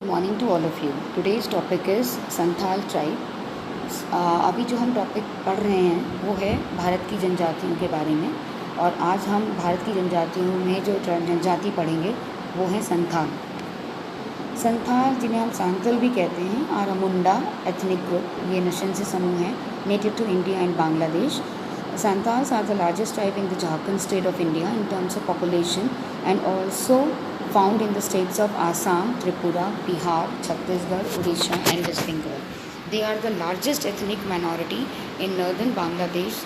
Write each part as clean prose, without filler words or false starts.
Good morning to all of you. Today's topic is Santhal tribe. अभी जो हम topic पढ़ रहे हैं वो है भारत की जनजातियों के बारे में, और आज हम भारत की जनजातियों में जो जनजाति पढ़ेंगे वो है संथाल। संथाल, जिन्हें हम सांतल भी कहते हैं, are a Munda ethnic group. ये नशंसी समूह है, native to India and Bangladesh. Santals are the largest tribe in the Jharkhand state of India in terms of population, and also found in the states of Assam, Tripura, Bihar, Chhattisgarh, Odisha and West Bengal. They are the largest ethnic minority in northern Bangladesh,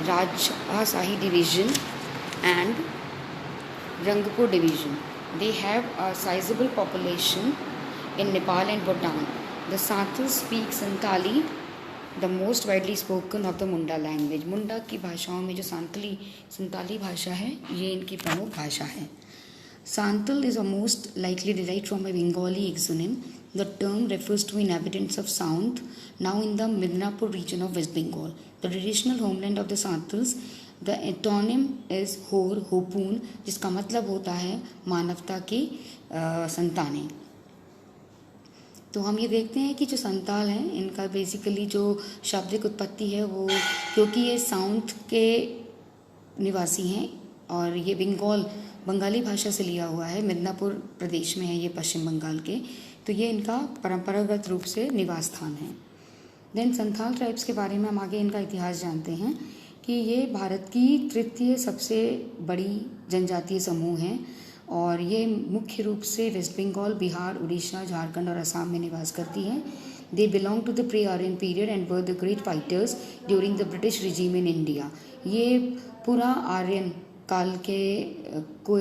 Rajshahi division and Rangpur division. They have a sizable population in Nepal and Bhutan. The Santals speak Santali, the most widely spoken of the Munda language. Munda की भाषाओं में जो संताली भाषा है, ये इनकी प्रमुख भाषा है। Santal is a most likely derived from a Bengali exonym. The term refers to inhabitants of south now in the Midnapore region of waste Bengal. The traditional homeland of the Santals, the autonym is Hopon, जिसका मतलब होता है मानवता की संतानें। तो हम ये देखते हैं कि जो संताल हैं, इनका बेसिकली जो शाब्दिक उत्पत्ति है वो, क्योंकि ये साउथ के निवासी हैं और ये बंगाली भाषा से लिया हुआ है, मिदनापुर प्रदेश में है ये, पश्चिम बंगाल के, तो ये इनका परंपरागत रूप से निवास स्थान है। देन संथाल ट्राइब्स के बारे में हम आगे इनका इतिहास जानते हैं कि ये भारत की तृतीय सबसे बड़ी जनजातीय समूह हैं और ये मुख्य रूप से वेस्ट बंगाल, बिहार, उड़ीसा, झारखंड और असम में निवास करती है। They belong to the pre Aryan period and were the great fighters during the British regime in India. ये पूरा आर्यन काल के को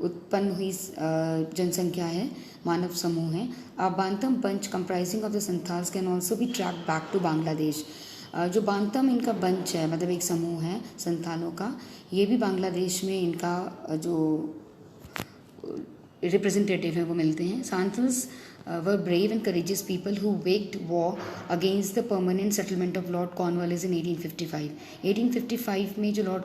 उत्पन्न हुई जनसंख्या है, मानव समूह है। A bantam bunch comprising of the Santhals can also be tracked back to Bangladesh. जो बांतम इनका बंच है, मतलब एक समूह है संथालों का, ये भी बांग्लादेश में इनका जो रिप्रेजेंटेटिव है वो मिलते हैं। Santhals were brave and courageous people who waged war against the permanent settlement of Lord Cornwallis in 1855। 1855 में जो लॉर्ड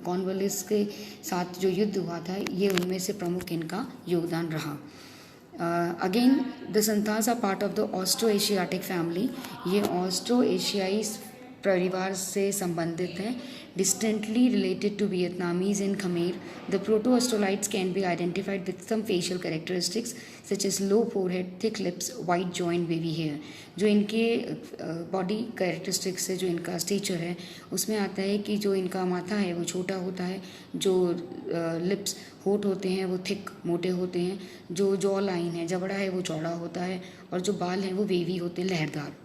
कॉर्नवालिस के साथ जो युद्ध हुआ था, ये उनमें से प्रमुख इनका योगदान रहा। Again the Santhals are part of the Austro Asiatic family. ये ऑस्ट्रो एशियाई परिवार से संबंधित हैं, distantly related to Vietnamese and Khmer. The proto-Australites can be identified with some facial characteristics such as low forehead, thick lips, wide jaw and wavy hair. जो इनके body characteristics है, जो इनका स्टेचर है, उसमें आता है कि जो इनका माथा है वो छोटा होता है, जो लिप्स होठ होते हैं वो थिक मोटे होते हैं, जो जॉ लाइन है, जबड़ा है वो चौड़ा होता है, और जो बाल हैं वो वेवी होते हैं, लहरदार।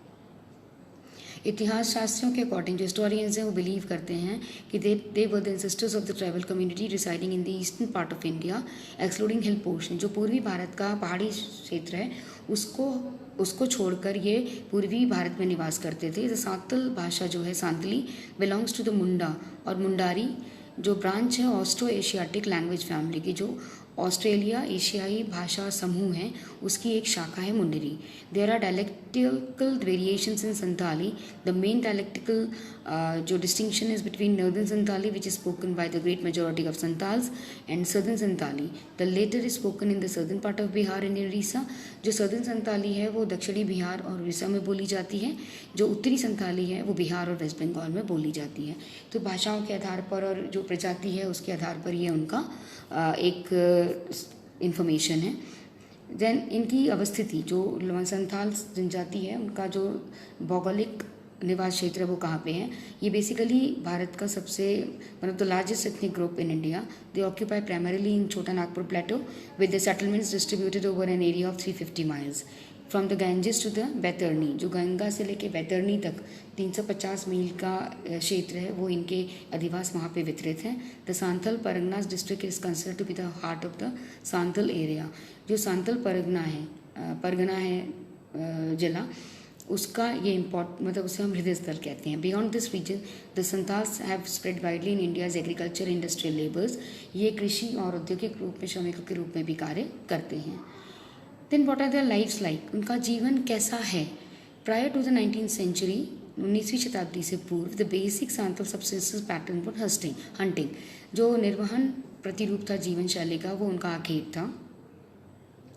इतिहास शास्त्रियों के अकॉर्डिंग, जो हिस्टोरियंस हैं वो बिलीव करते हैं कि they were the ancestors of the tribal community residing in the eastern part of India excluding hill portion. जो पूर्वी भारत का पहाड़ी क्षेत्र है उसको छोड़कर ये पूर्वी भारत में निवास करते थे। द सांतल भाषा जो है, सांतली, बिलोंग्स टू द मुंडा और मुंडारी जो ब्रांच है ऑस्ट्रो एशियाटिक लैंग्वेज फैमिली की, जो ऑस्ट्रेलिया एशियाई भाषा समूह है, उसकी एक शाखा है Mundari. There are dialectical variations in Santali. The main dialectical जो distinction is between northern Santali which is spoken by the great majority of Santals and southern Santali. The latter is spoken in the southern part of Bihar and Orissa. जो southern Santali है वो दक्षिणी बिहार और उड़ीसा में बोली जाती है, जो उत्तरी संताली है वो बिहार और वेस्ट बंगाल में बोली जाती है। तो भाषाओं के आधार पर और जो प्रजाति है उसके आधार पर ये उनका एक इंफॉर्मेशन है। देन इनकी अवस्थिति, जो संथाल जनजाति है उनका जो भौगोलिक निवास क्षेत्र है वो कहाँ पे है, ये बेसिकली भारत का सबसे मतलब the largest ethnic group in India. They occupy primarily in Chota Nagpur plateau with the settlements distributed over an area of 350 miles from the Ganges to the Baitarani. जो गंगा से लेके बैतरनी तक 350 मील का क्षेत्र है वो इनके अधिवास वहाँ पे वितरित हैं। The Santhal Parganas district is considered to be the heart of the Santhal area. जो सांथल परगना है जिला, उसका ये मतलब उसे हम हृदय स्थल कहते हैं। Beyond this region the Santhals have spread widely in India's agriculture industrial labours. ये कृषि और औद्योगिक रूप में श्रमिकों के रूप में भी कार्य करते हैं। Then what are their lifes like, उनका जीवन कैसा है। Prior to the 19th century, 19वीं शताब्दी से पूर्व, the basic Santhal subsistence pattern for hunting. जो निर्वहन प्रतिरूप था जीवन शैली का वो उनका आखेट था।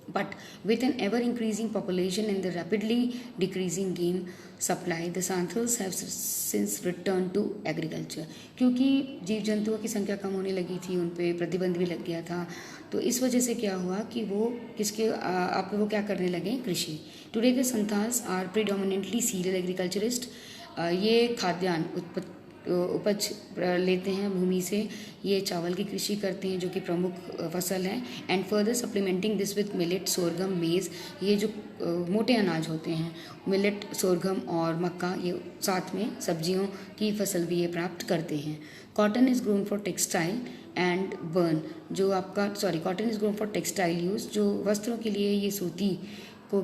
But with an ever increasing population and the rapidly decreasing game supply, the Santhals have since returned to agriculture. क्योंकि जीव जंतुओं की संख्या कम होने लगी थी, उन पे प्रतिबंध भी लग गया था, तो इस वजह से क्या हुआ कि वो आप वो क्या करने लगे, कृषि. Today the Santhals are predominantly cereal agriculturist. ये खाद्यान्न उपज लेते हैं भूमि से, ये चावल की कृषि करते हैं जो कि प्रमुख फसल है. And further supplementing this with millet, sorghum, maize, ये जो मोटे अनाज होते हैं, मिलेट, सोरगम और मक्का, ये साथ में सब्जियों की फसल भी ये प्राप्त करते हैं. Cotton is grown for textile and burn, जो आपका cotton is grown for textile use, जो वस्त्रों के लिए ये सूती को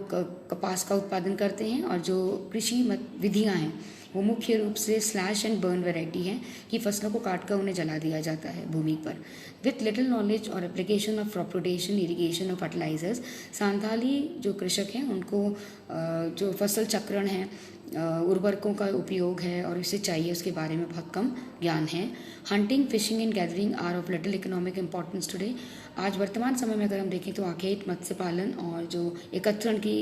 कपास का उत्पादन करते हैं. और जो कृषि विधियाँ हैं वो मुख्य रूप से स्लैश एंड बर्न वैरायटी है कि फसलों को काट कर उन्हें जला दिया जाता है भूमि पर. विथ लिटिल नॉलेज और application of crop rotation, irrigation और फर्टिलाइजर्स, सांथाली जो कृषक हैं उनको जो फसल चक्रण है, उर्वरकों का उपयोग है और इसे चाहिए उसके बारे में बहुत कम ज्ञान है. Hunting, fishing and gathering are of little economic importance today. आज वर्तमान समय में अगर हम देखें तो आखेट, मत्स्य पालन और जो एकत्रण की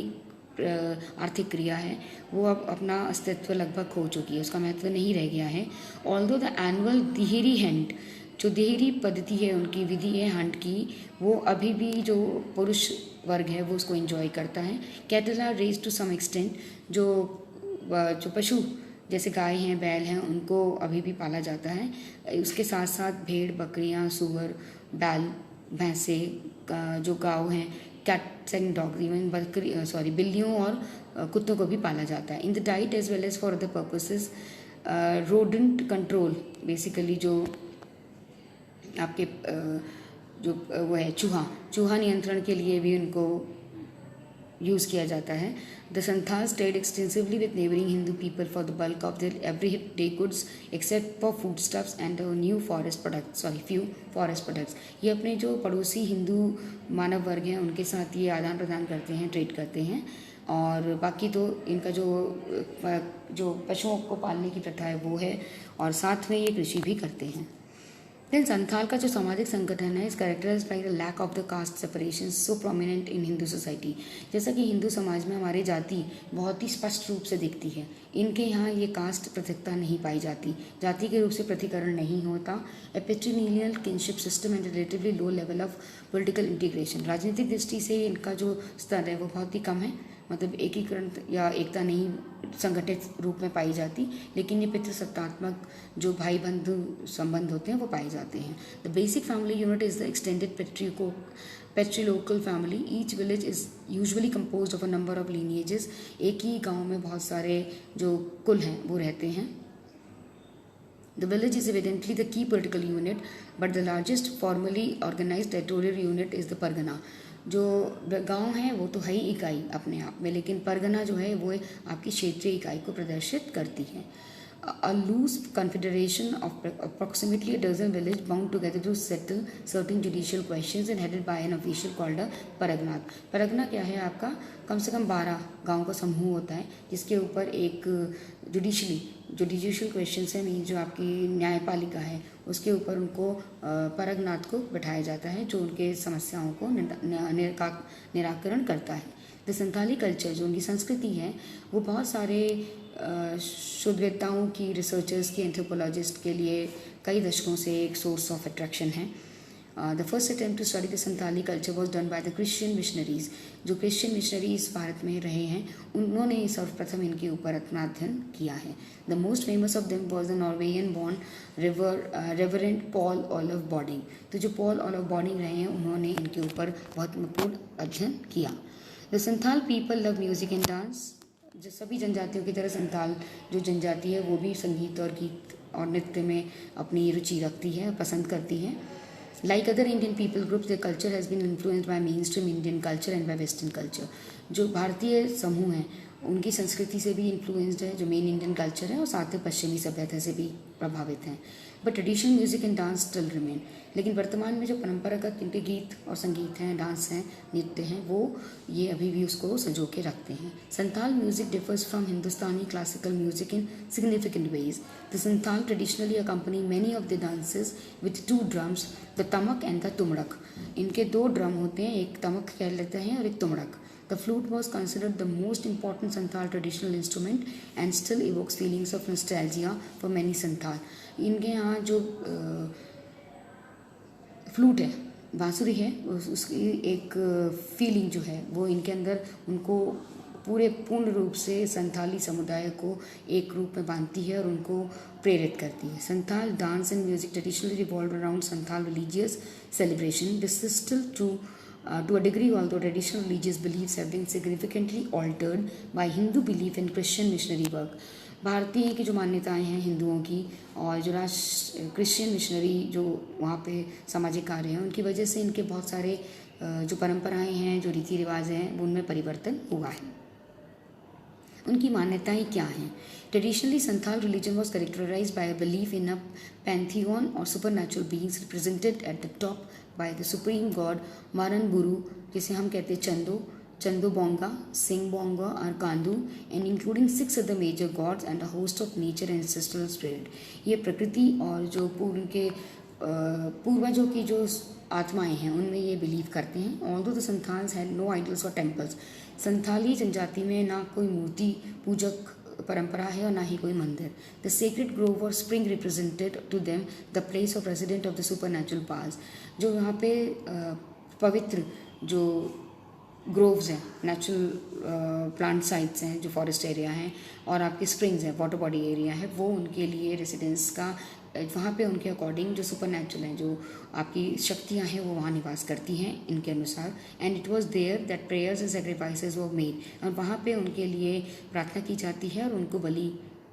आर्थिक क्रिया है वो अब अपना अस्तित्व लगभग खो चुकी है, उसका महत्व नहीं रह गया है. Although the annual Dehri Hunt, जो देहरी पद्धति है, उनकी विधि है हंट की, वो अभी भी जो पुरुष वर्ग है वो उसको एंजॉय करता है. Cattle are raise to some extent, जो पशु जैसे गाय हैं, बैल हैं, उनको अभी भी पाला जाता है. उसके साथ साथ भेड़, बकरियां, सूअर, बैल, भैंसे, जो गाँव हैं, कैट्स एंड डॉग्स, इवन बिल्लियों और कुत्तों को भी पाला जाता है. In the diet as well as for other purposes, rodent control, basically जो आपके जो वो है चूहा नियंत्रण के लिए भी उनको यूज़ किया जाता है. The Santhals trade extensively with neighbouring Hindu people for the bulk of their everyday goods except for food stuffs and few forest products. ये अपने जो पड़ोसी हिंदू मानव वर्ग हैं उनके साथ ये आदान प्रदान करते हैं, ट्रेड करते हैं. और बाकी तो इनका जो पशुओं को पालने की प्रथा है वो है, और साथ में ये कृषि भी करते हैं. देन संथाल का जो सामाजिक संगठन है is characterized by the lack of the caste separation so prominent in Hindu society. जैसा कि हिंदू समाज में हमारी जाति बहुत ही स्पष्ट रूप से दिखती है, इनके यहाँ ये कास्ट पृथकता नहीं पाई जाती, जाति के रूप से पृथकीकरण नहीं होता. A patrilineal kinship system and relatively low level of political integration, राजनीतिक दृष्टि से इनका जो स्तर है वो बहुत ही कम है, मतलब एकीकरण या एकता नहीं संगठित रूप में पाई जाती, लेकिन ये पितृसत्तात्मक जो भाई बंधु संबंध होते हैं वो पाए जाते हैं. The basic family unit is the extended patrilocal family. Each village is usually composed of a number of lineages. एक ही गांव में बहुत सारे जो कुल हैं वो रहते हैं. The village is evidently the key political unit, but the largest formally organized territorial unit is the pargana. जो गांव है वो तो है ही इकाई अपने आप में, लेकिन परगना जो है वो आपकी क्षेत्रीय इकाई को प्रदर्शित करती है. A loose confederation of approximately a dozen villages bound together to settle certain judicial questions and headed by an official called a paragnat. Pargana क्या है आपका, कम से कम 12 गाँव का समूह होता है जिसके ऊपर एक जुडिशियल क्वेश्चंस है, मीन जो आपकी न्यायपालिका है उसके ऊपर उनको परगनाथ को बैठाया जाता है जो उनके समस्याओं को निराकरण करता है. द संथाली कल्चर, जो उनकी संस्कृति है, वो बहुत सारे शोधवेत्ताओं की, रिसर्चर्स की, एंथ्रोपोलॉजिस्ट के लिए कई दशकों से एक सोर्स ऑफ अट्रैक्शन है. The first attempt to study the Santhali culture was done by the Christian missionaries. जो क्रिश्चियन मिशनरीज भारत में रहे हैं उन्होंने सर्वप्रथम इनके ऊपर अपना अध्ययन किया है. The most famous of them was the Norwegian born reverend Paul olive boarding. तो जो पॉल ऑलिव बॉर्डिंग रहे हैं उन्होंने इनके ऊपर बहुत महत्वपूर्ण अध्ययन किया. The Santhal people love music and dance. जो सभी जनजातियों की तरह संथाल जो जनजाति है वो भी संगीत और गीत और नृत्य में अपनी रुचि रखती है, पसंद करती है. Like other Indian people groups, their culture has been influenced by mainstream Indian culture and by Western culture. जो भारतीय समूह हैं उनकी संस्कृति से भी इन्फ्लुएंस्ड है, जो मेन इंडियन कल्चर है, और साथ ही पश्चिमी सभ्यता से भी प्रभावित हैं. But traditional music and dance still remain. लेकिन वर्तमान में जो परंपरागत इनके गीत और संगीत हैं, डांस हैं, नृत्य हैं, वो ये अभी भी उसको संजो के रखते हैं। Santhal music differs from Hindustani classical music in significant ways. The Santhal traditionally accompany many of the dances with two drums, the tamak and the tumdak. इनके दो ड्रम होते हैं, एक तमक कह लेते हैं और एक तुमड़क। The flute was considered the most important Santhal traditional instrument and still evokes feelings of nostalgia for many Santhal. इनके यहाँ जो फ्लूट है, बांसुरी है, उसकी एक फीलिंग जो है वो इनके अंदर उनको पूर्ण रूप से संथाली समुदाय को एक रूप में बांधती है और उनको प्रेरित करती है। Santhal dance and music traditionally revolve around Santhal religious celebration. This is still true to a degree, although traditional religious beliefs have been significantly altered by Hindu belief and Christian missionary work. भारतीय की जो मान्यताएं हैं हिंदुओं की और जो क्रिश्चियन मिशनरी जो वहाँ पे सामाजिक कार्य हैं, उनकी वजह से इनके बहुत सारे जो परंपराएं हैं, जो रीति रिवाज हैं, उनमें परिवर्तन हुआ है। उनकी मान्यताएं क्या हैं? Traditionally, Santhal religion was characterized by a belief in a pantheon or supernatural beings represented at the top by the supreme god Maranburu, जिसे हम कहते हैं चंदो, चंदो बोंगा, सिंह बोंगा और Kandu, and including 6 other major gods and a host of nature and ancestral spirit. ये प्रकृति और जो पूर्वजों की जो आत्माएं हैं उनमें ये बिलीव करते हैं। Although the Santhals had no idols और टेम्पल्स। संथाली जनजाति में ना कोई मूर्ति पूजक परंपरा है और ना ही कोई मंदिर। The sacred grove or spring represented to them the place of resident of the supernatural pass. जो यहाँ पे पवित्र जो ग्रोव्स हैं, नेचुरल प्लांट साइट्स हैं, जो फॉरेस्ट एरिया हैं, और आपके स्प्रिंग्स हैं, वाटर बॉडी एरिया है, वो उनके लिए रेसिडेंस का वहाँ पे उनके अकॉर्डिंग जो सुपर नेचुरल हैं, जो आपकी शक्तियाँ हैं, वो वहाँ निवास करती हैं इनके अनुसार। And it was there that prayers and sacrifices were made, और वहाँ पे उनके लिए प्रार्थना की जाती है और उनको बलि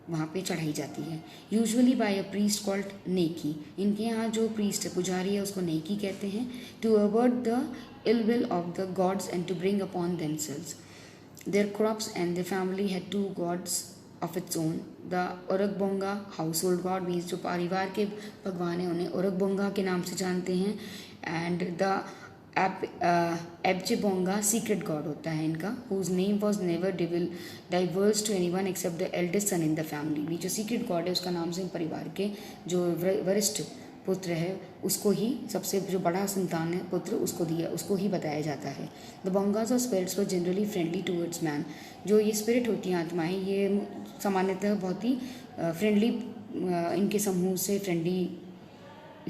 वहाँ पे चढ़ाई जाती है। Usually by a priest called Neki. इनके यहाँ जो प्रीस्ट है, पुजारी है, उसको नेकी कहते हैं। To avert the ill will of the gods and to bring upon themselves their crops and their family had 2 gods of its own. The Uragbonga household god means जो परिवार के भगवान हैं उन्हें उरगबोंगा के नाम से जानते हैं, एंड द एब्जेबोंगा सीक्रेट गॉड होता है इनका, whose name was never divulged to anyone except the eldest son in the family. भी जो सीक्रेट गॉड है उसका नाम से परिवार के जो वरिष्ठ पुत्र है उसको ही, सबसे जो बड़ा संतान है पुत्र, उसको ही बताया जाता है। द बोंगाज और spirits were generally friendly towards man. जो ये स्पिरिट होती हैं, आत्माएं, ये सामान्यतः बहुत ही फ्रेंडली, इनके समूह से फ्रेंडली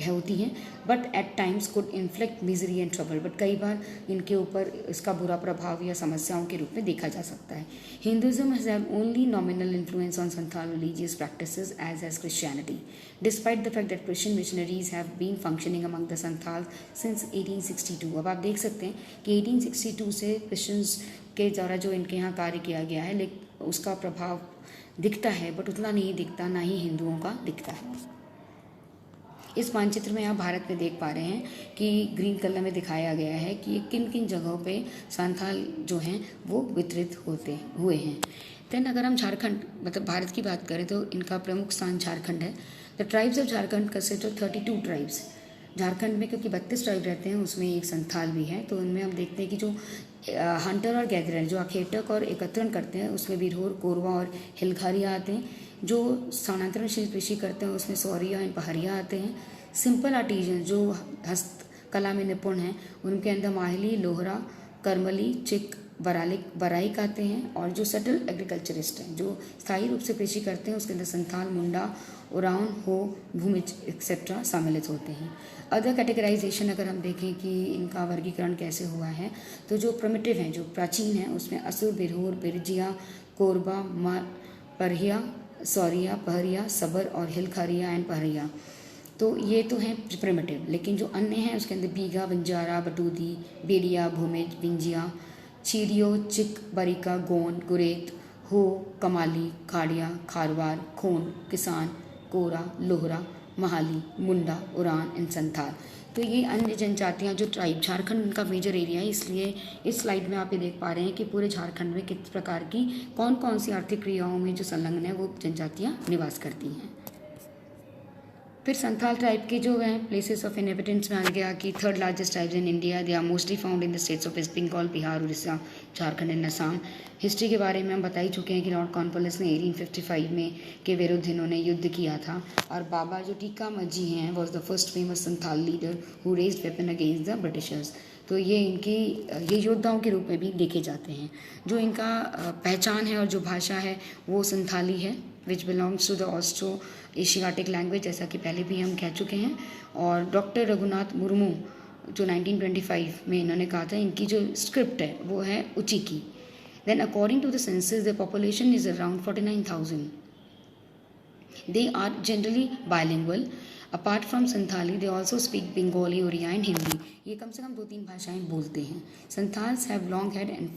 होती हैं, but at times could inflict misery and trouble. But कई बार इनके ऊपर इसका बुरा प्रभाव या समस्याओं के रूप में देखा जा सकता है। Hinduism has have only nominal influence on Santhal religious practices as Christianity, despite the fact that Christian missionaries have been functioning among the Santhal since 1862। अब आप देख सकते हैं कि 1862 से क्रिश्चियंस के द्वारा जो इनके यहाँ कार्य किया गया है, लेकिन उसका प्रभाव दिखता है, बट उतना नहीं दिखता, ना ही हिंदुओं का दिखता है। इस मानचित्र में आप भारत में देख पा रहे हैं कि ग्रीन कलर में दिखाया गया है कि किन किन जगहों पे संथाल जो हैं वो वितरित हुए हैं। देन अगर हम झारखंड मतलब भारत की बात करें तो इनका प्रमुख स्थान झारखंड है। The tribes of Jharkhand consist of 32 tribes. Jharkhand में क्योंकि 32 ट्राइब रहते हैं, उसमें एक संथाल भी है। तो उनमें हम देखते हैं कि जो हंटर और गैदरर, जो अखेटक और एकत्रण करते हैं, उसमें बिरहोर, कोरवा और हिलखारिया आते हैं। जो स्थानांतरणशील कृषि करते हैं उसमें सौरिया एंड पहाड़िया आते हैं। सिंपल आर्टिजन जो हस्तकला में निपुण हैं, उनके अंदर माहिली, लोहरा, करमली, चिक, बराइक आते हैं। और जो सटल एग्रीकल्चरिस्ट हैं, जो स्थायी रूप से कृषि करते हैं, उसके अंदर संथाल, मुंडा, उराउन, हो, भूमिज एक्सेट्रा सम्मिलित होते हैं। अदर कैटेगराइजेशन अगर हम देखें कि इनका वर्गीकरण कैसे हुआ है, तो जो प्रिमिटिव हैं, जो प्राचीन हैं, उसमें असुर, बिरहोर, बिरजिया, कोरबा, परहिया, सौरिया, पहरिया, सबर और हिलखारिया एंड पहरिया। तो ये तो हैं प्रिमिटिव। लेकिन जो अन्य हैं उसके अंदर बीगा, बंजारा, बटूदी, बेड़िया, भूमिज, बिंजिया, चीरियो, चिक, बरिका, गोंड, गुरेत, हो, कमाली, खाड़िया, खारवार, खोन, किसान, कोरा, लोहरा, महाली, मुंडा, उरान एंड संथाल। तो ये अन्य जनजातियाँ जो ट्राइब, झारखंड इनका मेजर एरिया है, इसलिए इस स्लाइड में आप ये देख पा रहे हैं कि पूरे झारखंड में किस प्रकार की कौन कौन सी आर्थिक क्रियाओं में जो संलग्न है वो जनजातियाँ निवास करती हैं। फिर संथाल ट्राइब के जो हैं प्लेसेस ऑफ इनहेबिटेंट्स में आ गया कि third largest tribes in India, they are mostly found in the states of waste Bengal, Bihar, Orissa, Jharkhand and Assam. History के बारे में हम बता ही चुके हैं कि लॉर्ड कॉर्नवालिस ने 1855 में के विरुद्ध इन्होंने युद्ध किया था। और बाबा जो टीका मजी हैं was the first famous Santhal leader who raised weapon against the Britishers. तो ये योद्धाओं के रूप में भी देखे जाते हैं। जो इनका पहचान है और जो भाषा है वो संथाली है, which belongs to the Austro Asiatic language, जैसा कि पहले भी हम कह चुके हैं। और डॉक्टर रघुनाथ मुर्मू जो 1925 में इन्होंने कहा था, इनकी जो स्क्रिप्ट है वो है उचिकी। Then according to the census the population is around 49,000। They are generally bilingual. Apart from Santhali they also speak Bengali, Odia and Hindi. ये कम से कम 2-3 भाषाएं बोलते हैं। Santhals have long head and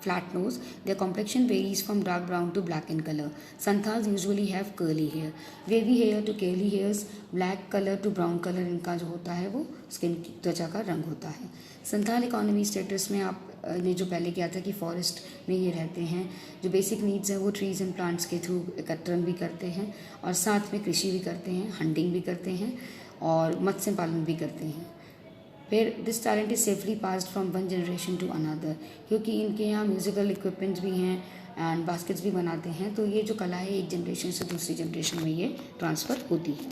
flat nose. Their complexion varies from dark brown to black in color. Santhals usually have curly hair. Wavy hair to curly hairs, black color to brown color इनका जो होता है वो skin की त्वचा का रंग होता है। संथाल इकोनॉमी स्टेटस में आप ने जो पहले किया था कि फॉरेस्ट में ये रहते हैं, जो बेसिक नीड्स हैं वो ट्रीज एंड प्लांट्स के थ्रू एकत्रण भी करते हैं और साथ में कृषि भी करते हैं, हंटिंग भी करते हैं और मत्स्य पालन भी करते हैं। फिर this talent is safely passed from one generation to another, क्योंकि इनके यहाँ म्यूजिकल इक्विपमेंट्स भी हैं एंड बास्केट्स भी बनाते हैं। तो ये जो कला है एक जनरेशन से दूसरी जनरेशन में ये ट्रांसफ़र होती है।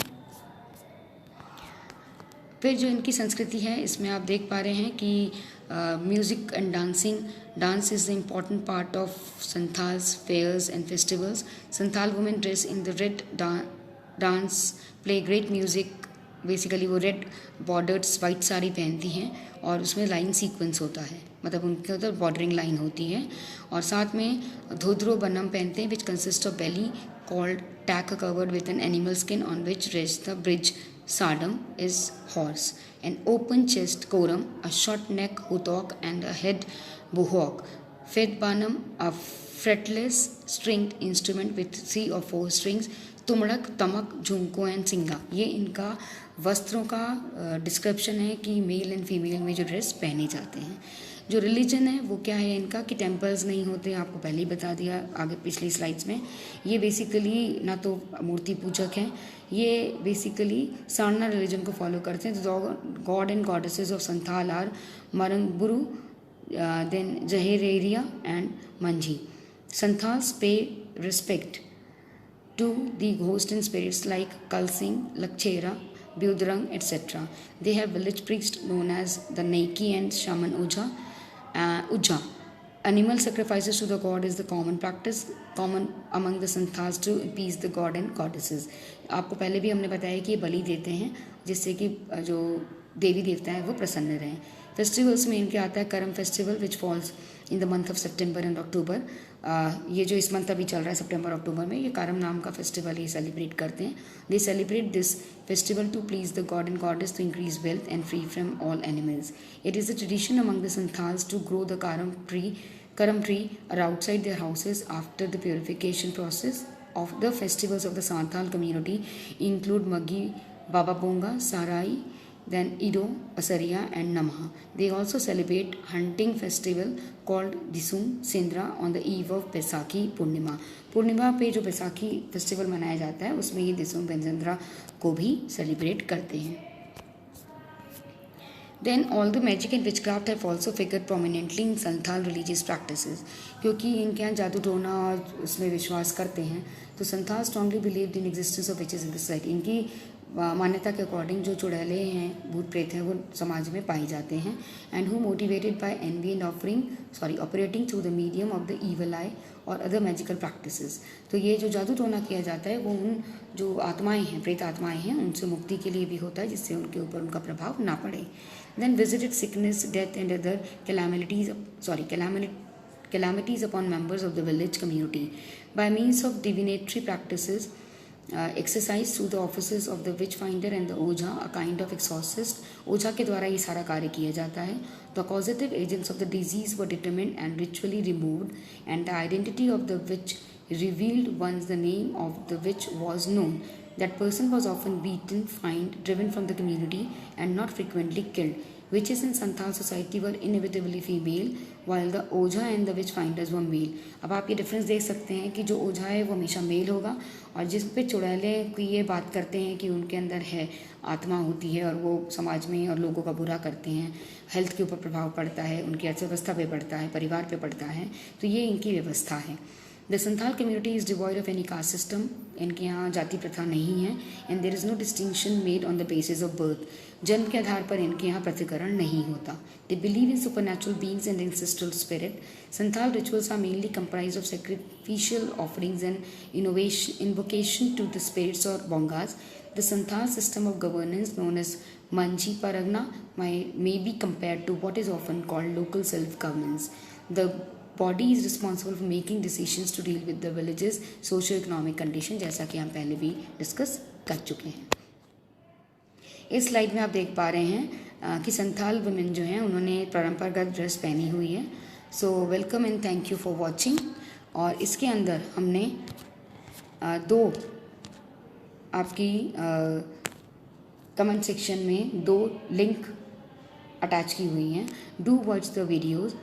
फिर जो इनकी संस्कृति है इसमें आप देख पा रहे हैं कि music and dancing, dance is the important part of Santhals fairs and festivals. Santhal women dress in the red dance, play great music. Basically वो रेड बॉर्डर्ड वाइट साड़ी पहनती हैं और उसमें लाइन सीक्वेंस होता है, मतलब उनके उधर बॉर्डरिंग लाइन होती है। और साथ में धोद्रो बनम पहनते हैं which consist of belly called tak covered with an animal skin on which rest the bridge sadam is horse, an open chest koram, a short neck hutok and a head buhok, fet banam a fretless stringed instrument with 3 or 4 strings, tumdak, tamak, jhumko and singa. ये इनका वस्त्रों का description है कि male and female में जो dress पहने जाते हैं। जो रिलीजन है वो क्या है इनका कि टेम्पल्स नहीं होते, आपको पहले ही बता दिया आगे पिछली स्लाइड्स में। ये बेसिकली ना तो मूर्ति पूजक हैं, ये बेसिकली सारना रिलीजन को फॉलो करते हैं। तो god and goddesses of Santhal are Marangburu, then Jahereriya and Manjhi. Santhals pay respect to the ghosts and spirits like Kalsing, Lakchera, Byudrang, etc. They have village priests known as the Naiki and Shaman Ujja. Animal sacrifices to the god is the common practice, common among the Santhals to appease the god and goddesses. आपको पहले भी हमने बताया कि ये बलि देते हैं जिससे कि जो देवी देवता है वो प्रसन्न रहें। फेस्टिवल्स में इनके आता है Karam festival which falls in the month of September and October. ये जो इस मंथ अभी चल रहा है सितंबर अक्टूबर में, ये करम नाम का फेस्टिवल ये सेलिब्रेट करते हैं। They celebrate this festival to please the god and goddess to increase wealth and free from all animals. It is the tradition among the Santhals to grow the karam tree are outside their houses after the purification process of the festivals of the Santhal community include Maggi, Baba Bonga, Sarai, then Ido, Asaria and Namaha. They also celebrate hunting festival called Disum Sindra on the eve of Baisakhi Purnima. पूर्णिमा पे जो Baisakhi festival मनाया जाता है उसमें ये दिसुम बेंजेंद्रा को भी celebrate करते हैं। Then all the magic and witchcraft have also figured prominently in Santhal religious practices. क्योंकि इनके यहाँ जादू टोना और उसमें विश्वास करते हैं, तो Santhal strongly believed in existence of witches in the society. इनकी मान्यता के अकॉर्डिंग जो चुड़ैले हैं, भूत प्रेत हैं, वो समाज में पाए जाते हैं। And who motivated by envy and operating through the medium of the evil eye और अदर मैजिकल प्रैक्टिसेस। तो ये जो जादू टोना किया जाता है वो उन जो आत्माएं हैं, प्रेत आत्माएं हैं, उनसे मुक्ति के लिए भी होता है जिससे उनके ऊपर उनका प्रभाव ना पड़े। Then visited sickness, death and other calamities upon members of the village community. By means of divinatory practices, exercised through the offices of the witchfinder and the Oja, a kind of exorcist. Oja के द्वारा ये सारा कार्य किया जाता है। The causative agents of the disease were determined and ritually removed, and the identity of the witch revealed once the name of the witch was known. That person was often beaten, fined, driven from the community, and not frequently killed. Witches in Santhal society were inevitably female, while the Ojha and the witch finders were male। अब आप ये difference देख सकते हैं कि जो ओझा है वो हमेशा मेल होगा, और जिस पे चुड़ैले की ये बात करते हैं कि उनके अंदर है आत्मा होती है और वो समाज में और लोगों का बुरा करते हैं, हेल्थ के ऊपर प्रभाव पड़ता है, उनकी अर्थव्यवस्था पे पड़ता है, परिवार पे पड़ता है, तो ये इनकी व्यवस्था है। The Santhal community is devoid of any caste system. इनके यहाँ जाति प्रथा नहीं है। And there is no distinction made on the basis of birth. जन्म के आधार पर इनके यहाँ पृथक्करण नहीं होता। They believe in supernatural beings and ancestral spirit. Santhal rituals are mainly comprise of sacrificial offerings and invocation to the spirits or bongas. The Santhal system of governance, known as Manji Paragna, may be compared to what is often called local self-governance. The body is responsible for making decisions to deal with the village's socio-economic condition, जैसा कि हम पहले भी discuss कर चुके हैं। इस slide में आप देख पा रहे हैं कि संथाल वुमेन जो हैं उन्होंने परंपरागत ड्रेस पहनी हुई है। So welcome and thank you for watching. और इसके अंदर हमने दो आपकी कमेंट सेक्शन में 2 लिंक अटैच की हुई हैं। Do watch the videos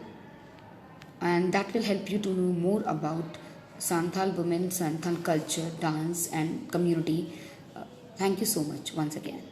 and that will help you to know more about Santhal women, Santhal culture, dance and community. Thank you so much once again.